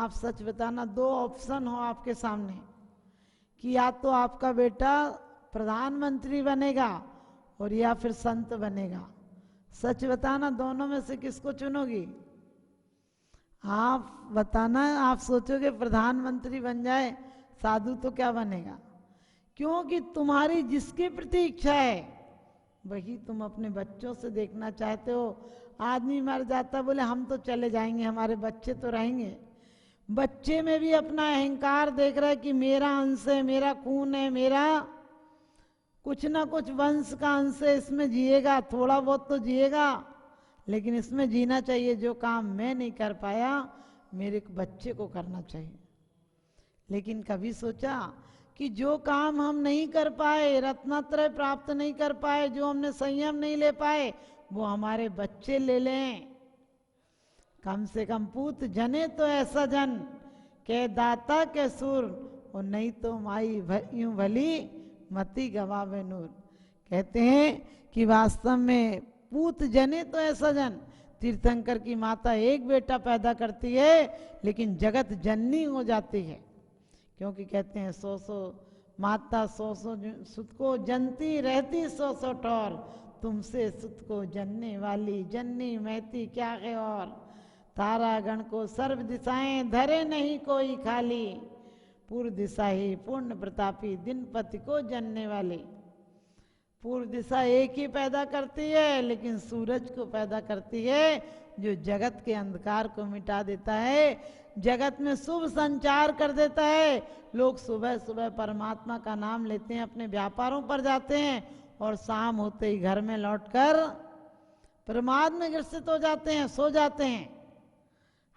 आप सच बताना, दो ऑप्शन हो आपके सामने कि या तो आपका बेटा प्रधानमंत्री बनेगा और या फिर संत बनेगा, सच बताना दोनों में से किसको चुनोगी? आप बताना, आप सोचोगे प्रधानमंत्री बन जाए, साधु तो क्या बनेगा? क्योंकि तुम्हारी जिसके प्रति इच्छा है वही तुम अपने बच्चों से देखना चाहते हो। आदमी मर जाता बोले हम तो चले जाएंगे, हमारे बच्चे तो रहेंगे। बच्चे में भी अपना अहंकार देख रहा है कि मेरा अंश है, मेरा खून है, मेरा कुछ ना कुछ वंश का अंश है, इसमें जिएगा, थोड़ा बहुत तो जिएगा, लेकिन इसमें जीना चाहिए। जो काम मैं नहीं कर पाया मेरे बच्चे को करना चाहिए। लेकिन कभी सोचा कि जो काम हम नहीं कर पाए, रत्नत्रय प्राप्त नहीं कर पाए, जो हमने संयम नहीं ले पाए, वो हमारे बच्चे ले लें। कम से कम पूत जने तो ऐसा जन के दाता के सुर, और नहीं तो माई यूं भली मती गवावे नूर। कहते हैं कि वास्तव में पूत जने तो ऐसा जन, तीर्थंकर की माता एक बेटा पैदा करती है लेकिन जगत जननी हो जाती है। क्योंकि कहते हैं सौ सौ माता सौ सौ सुत को जनती रहती सौ सौ ठौर, तुमसे सुत को जनने वाली जननी महती क्या है और। तारा गण को सर्व दिशाएं धरे नहीं कोई खाली, पूर्व दिशा ही पूर्ण प्रतापी दिनपति को जनने वाली। पूर्व दिशा एक ही पैदा करती है, लेकिन सूरज को पैदा करती है जो जगत के अंधकार को मिटा देता है, जगत में शुभ संचार कर देता है। लोग सुबह सुबह परमात्मा का नाम लेते हैं, अपने व्यापारों पर जाते हैं और शाम होते ही घर में लौटकर प्रमाद में ग्रसित हो जाते हैं, सो जाते हैं।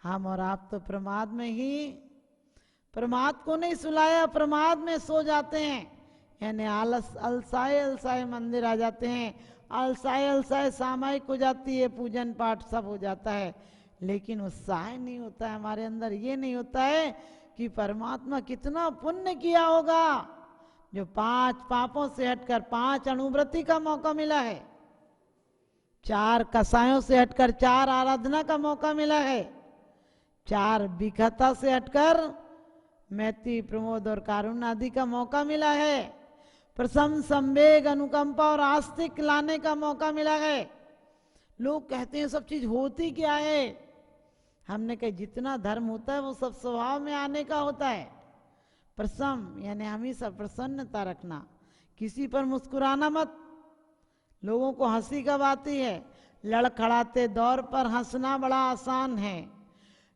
हम और आप तो प्रमाद में ही, प्रमाद को नहीं सुलाया, प्रमाद में सो जाते हैं। यानी आलस अलसाए अलसाए मंदिर आ जाते हैं, अलसाए अलसाए सामायिक हो जाती है, पूजन पाठ सब हो जाता है, लेकिन उत्साह नहीं होता है हमारे अंदर। ये नहीं होता है कि परमात्मा कितना पुण्य किया होगा जो 5 पापों से हटकर 5 अणुव्रति का मौका मिला है, 4 कसायों से हटकर 4 आराधना का मौका मिला है, 4 विखता से हटकर मैत्री प्रमोद और कारुण्य आदि का मौका मिला है, प्रसम संवेग अनुकंपा और आस्तिक लाने का मौका मिला है। लोग कहते हैं सब चीज होती क्या है? हमने कहा जितना धर्म होता है वो सब स्वभाव में आने का होता है। प्रसम यानी हमेशा प्रसन्नता रखना, किसी पर मुस्कुराना मत। लोगों को हंसी कब आती है? लड़खड़ाते दौर पर हंसना बड़ा आसान है,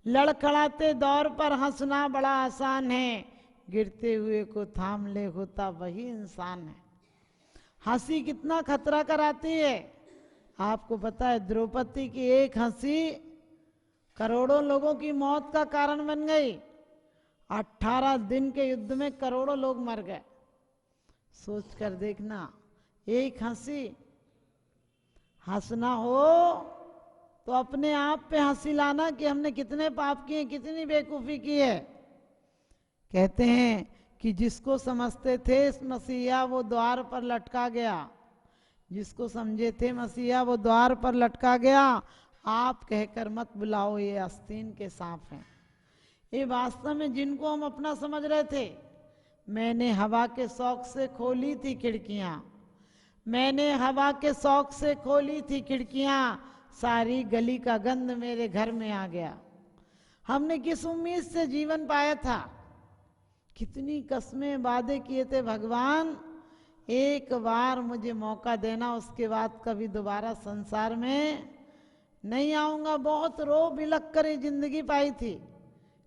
लड़खड़ाते दौर पर हंसना बड़ा आसान है, गिरते हुए को थाम ले होता वही इंसान है। हंसी कितना खतरा कराती है। आपको पता है द्रौपदी की एक हंसी करोड़ों लोगों की मौत का कारण बन गई। 18 दिन के युद्ध में करोड़ों लोग मर गए। सोच कर देखना, एक हंसी। हंसना हो तो अपने आप पे हंसी लाना कि हमने कितने पाप किए, कितनी बेवकूफी की है। कहते हैं कि जिसको समझते थे मसीहा वो द्वार पर लटका गया, जिसको समझे थे मसीहा वो द्वार पर लटका गया। आप कहकर मत बुलाओ ये आस्तीन के सांप हैं। ये वास्तव में जिनको हम अपना समझ रहे थे। मैंने हवा के शौक से खोली थी खिड़कियां, मैंने हवा के शौक से खोली थी खिड़कियां, सारी गली का गंध मेरे घर में आ गया। हमने किस उम्मीद से जीवन पाया था, कितनी कस्में वादे किए थे, भगवान एक बार मुझे मौका देना, उसके बाद कभी दोबारा संसार में नहीं आऊंगा। बहुत रो बिलख कर ये जिंदगी पाई थी,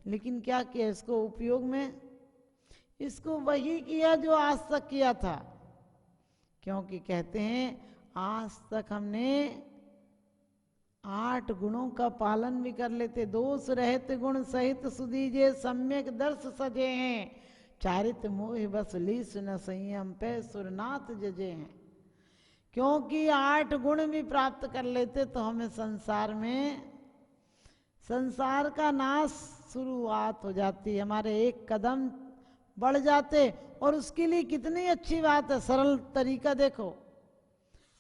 लेकिन क्या किया इसको उपयोग में? इसको वही किया जो आज तक किया था। क्योंकि कहते हैं आज तक हमने 8 गुणों का पालन भी कर लेते। दोष रहते गुण सहित सुदीजे, सम्यक दर्श सजे हैं, चारित मोह बस लीस न संयम पे सुरनाथ जजे हैं। क्योंकि 8 गुण भी प्राप्त कर लेते तो हमें संसार में, संसार का नाश शुरुआत हो जाती, हमारे एक कदम बढ़ जाते। और उसके लिए कितनी अच्छी बात है, सरल तरीका देखो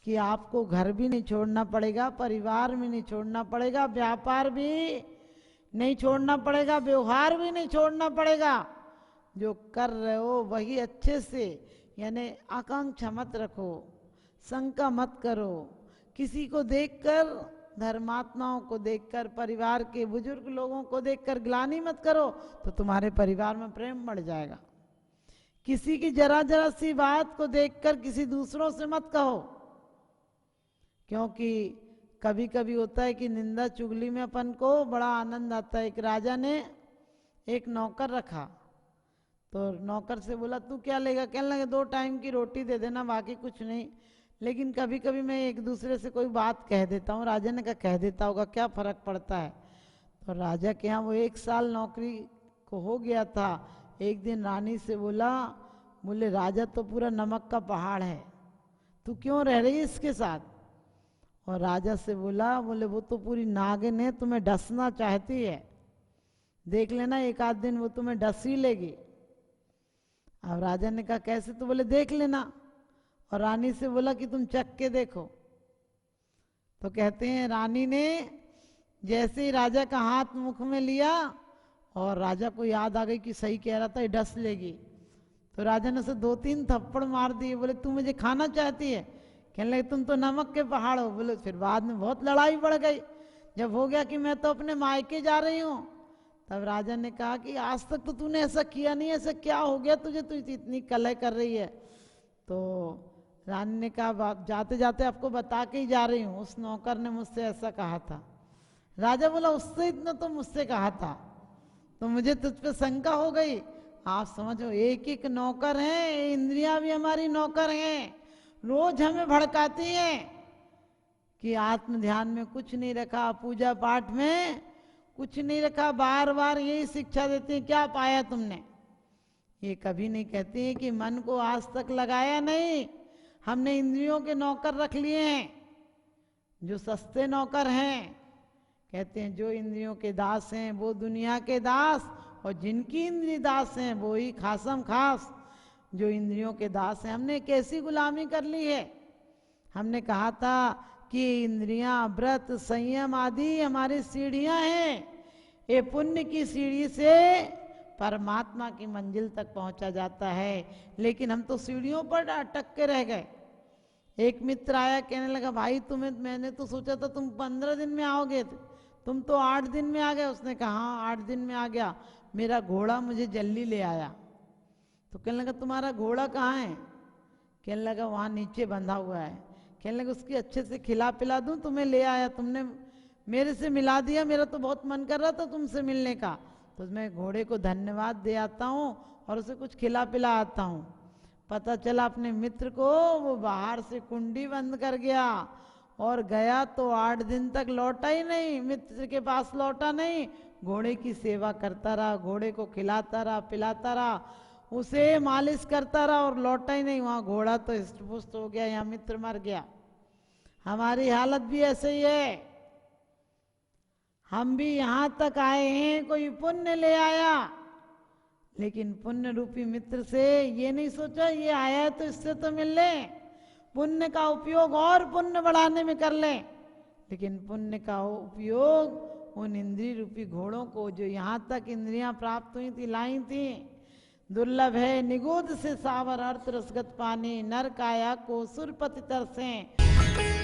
कि आपको घर भी नहीं छोड़ना पड़ेगा, परिवार भी नहीं छोड़ना पड़ेगा, व्यापार भी नहीं छोड़ना पड़ेगा, व्यवहार भी नहीं छोड़ना पड़ेगा। जो कर रहे हो वही अच्छे से, यानी आकांक्षा मत रखो, शंका मत करो। किसी को देखकर, धर्मात्माओं को देखकर, परिवार के बुजुर्ग लोगों को देखकर ग्लानि मत करो, तो तुम्हारे परिवार में प्रेम बढ़ जाएगा। किसी की जरा जरा सी बात को देखकर किसी दूसरों से मत कहो, क्योंकि कभी कभी होता है कि निंदा चुगली में अपन को बड़ा आनंद आता है। एक राजा ने एक नौकर रखा, तो नौकर से बोला तू क्या लेगा? कहने लगे 2 टाइम की रोटी दे देना, बाकी कुछ नहीं, लेकिन कभी कभी मैं एक दूसरे से कोई बात कह देता हूँ। राजा ने कहा कह देता होगा, क्या फर्क पड़ता है। तो राजा के यहाँ वो 1 साल नौकरी को हो गया था। एक दिन रानी से बोले राजा तो पूरा नमक का पहाड़ है, तू क्यों रह रही है इसके साथ? और राजा से बोले वो तो पूरी नागिन है, तुम्हें डसना चाहती है, देख लेना एक आध दिन वो तुम्हें डस ही लेगी। अब राजा ने कहा कैसे? तो बोले देख लेना। और रानी से बोला कि तुम चख के देखो। तो कहते हैं रानी ने जैसे ही राजा का हाथ मुख में लिया, और राजा को याद आ गई कि सही कह रहा था, ये डस लेगी। तो राजा ने उसे 2-3 थप्पड़ मार दिए। बोले तू मुझे खाना चाहती है? कहने लगे तुम तो नमक के पहाड़ हो। बोले फिर बाद में बहुत लड़ाई बढ़ गई, जब हो गया कि मैं तो अपने मायके जा रही हूँ। तब राजा ने कहा कि आज तक तो तूने ऐसा किया नहीं, ऐसा क्या हो गया तुझे, तू इतनी कलह कर रही है? तो रानी ने कहा जाते जाते आपको बता के ही जा रही हूँ, उस नौकर ने मुझसे ऐसा कहा था। राजा बोला उससे इतना तो मुझसे कहा था, तो मुझे तुझ पे शंका हो गई। आप समझो, एक एक नौकर हैं, इंद्रियां भी हमारी नौकर हैं, रोज हमें भड़काती हैं कि आत्म ध्यान में कुछ नहीं रखा, पूजा पाठ में कुछ नहीं रखा, बार बार यही शिक्षा देती है क्या पाया तुमने। ये कभी नहीं कहती है कि मन को आज तक लगाया नहीं, हमने इंद्रियों के नौकर रख लिए हैं, जो सस्ते नौकर हैं। कहते हैं जो इंद्रियों के दास हैं वो दुनिया के दास, और जिनकी इंद्रिय दास हैं वो ही खासम खास जो इंद्रियों के दास हैं। हमने कैसी गुलामी कर ली है। हमने कहा था कि इंद्रियां, व्रत, संयम आदि हमारी सीढ़ियां हैं, ये पुण्य की सीढ़ी से परमात्मा की मंजिल तक पहुंचा जाता है, लेकिन हम तो सीढ़ियों पर अटक के रह गए। एक मित्र आया, कहने लगा भाई मैंने तो सोचा था तुम 15 दिन में आओगे, तुम तो 8 दिन में आ गए। उसने कहा हाँ 8 दिन में आ गया, मेरा घोड़ा मुझे जल्दी ले आया। तो कहने लगा तुम्हारा घोड़ा कहाँ है? कहने लगा वहाँ नीचे बंधा हुआ है। कहने लगा उसकी अच्छे से खिला पिला दूं, तुम्हें ले आया, तुमने मेरे से मिला दिया, मेरा तो बहुत मन कर रहा था तुमसे मिलने का, तो मैं घोड़े को धन्यवाद दे आता हूँ और उसे कुछ खिला पिला आता हूँ। पता चला अपने मित्र को वो बाहर से कुंडी बंद कर गया, और गया तो 8 दिन तक लौटा ही नहीं, मित्र के पास लौटा नहीं, घोड़े की सेवा करता रहा, घोड़े को खिलाता रहा, पिलाता रहा, उसे मालिश करता रहा, और लौटा ही नहीं। वहाँ घोड़ा तो हृष्ट-पुष्ट हो गया, यहाँ मित्र मर गया। हमारी हालत भी ऐसे ही है। हम भी यहाँ तक आए हैं, कोई पुण्य ले आया, लेकिन पुण्य रूपी मित्र से ये नहीं सोचा ये आया है तो इससे तो मिल ले, पुण्य का उपयोग और पुण्य बढ़ाने में कर ले। लेकिन पुण्य का उपयोग उन इंद्रिय रूपी घोड़ों को, जो यहाँ तक इंद्रियां प्राप्त हुई थी, लाई थी, दुर्लभ है निगोद से सावर अर्थ रसगत पानी, नर काया को सुरपति तरसें।